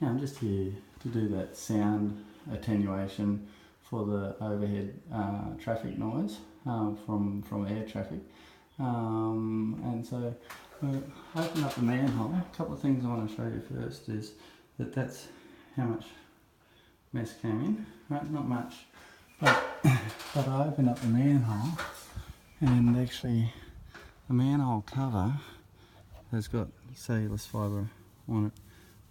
Yeah, I'm just here to do that sound attenuation for the overhead traffic noise from air traffic. And so we'll open up the manhole. A couple of things I want to show you first is that's how much mess came in, right? Not much, but I opened up the manhole, and actually the manhole cover has got cellulose fibre on it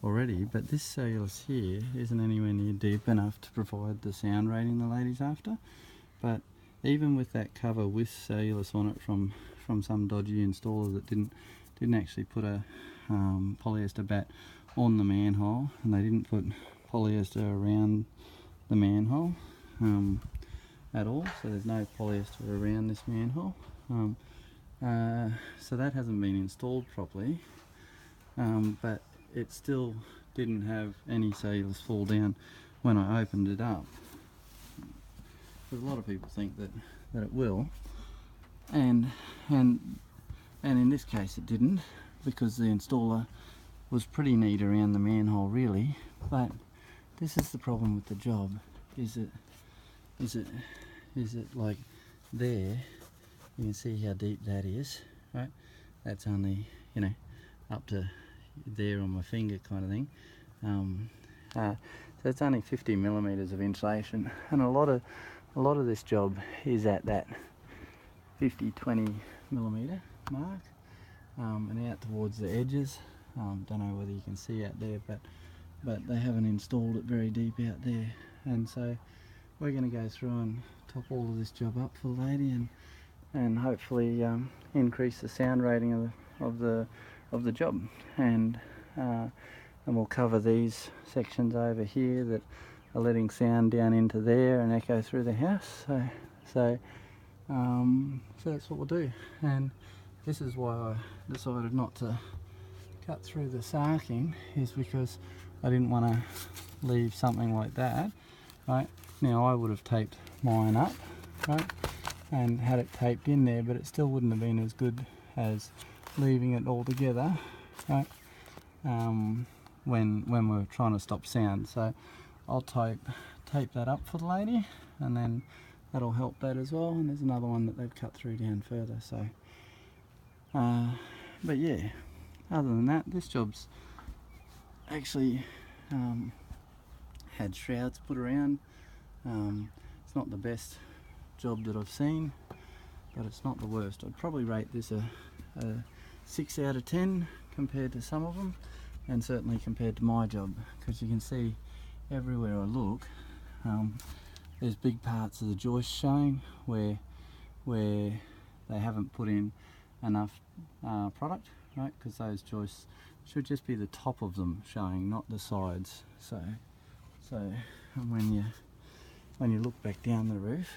already, but this cellulose here isn't anywhere near deep enough to provide the sound rating the lady's after. But even with that cover with cellulose on it from some dodgy installer that didn't actually put a polyester bat on the manhole, and they didn't put polyester around the manhole at all, so there's no polyester around this manhole, so that hasn't been installed properly, but it still didn't have any cellulose fall down when I opened it up. Because a lot of people think that it will, and in this case it didn't, because the installer was pretty neat around the manhole really. But this is the problem with the job, is it like there, you can see how deep that is, right? That's only, you know, up to there on my finger kind of thing. So it's only 50 millimeters of insulation, and a lot of this job is at that 50-20 millimeter mark, and out towards the edges. Don't know whether you can see out there, but they haven't installed it very deep out there, and so we're going to go through and top all of this job up for the lady, and hopefully increase the sound rating of the job, and we'll cover these sections over here that are letting sound down into there and echo through the house. So that's what we'll do, and this is why I decided not to cut through the sarking, is because I didn't want to leave something like that, right? Now I would have taped mine up, right, and had it taped in there, but it still wouldn't have been as good as leaving it all together, right, when we're trying to stop sound. So I'll tape that up for the lady, and then that'll help that as well. And there's another one that they've cut through down further. So but yeah, other than that, this job's actually had shrouds put around. It's not the best job that I've seen, but it's not the worst. I'd probably rate this a 6 out of 10 compared to some of them, and certainly compared to my job, because you can see everywhere I look, there's big parts of the joist showing where they haven't put in enough product, right? Because those joists should just be the top of them showing, not the sides. So when you look back down the roof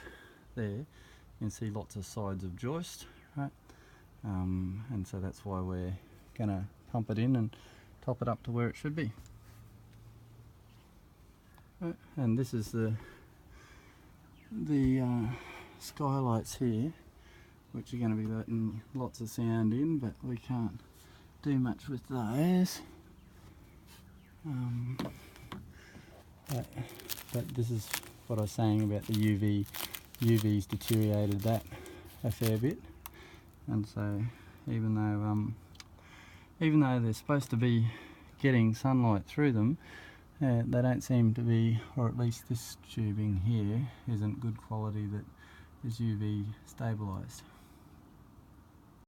there, you can see lots of sides of joist, right? And so that's why we're gonna pump it in and top it up to where it should be. Right. And this is the skylights here, which are going to be letting lots of sound in, but we can't do much with those. But this is what I was saying about the UV's deteriorated that a fair bit, and so even though they're supposed to be getting sunlight through them, they don't seem to be, or at least this tubing here isn't good quality that is UV stabilized.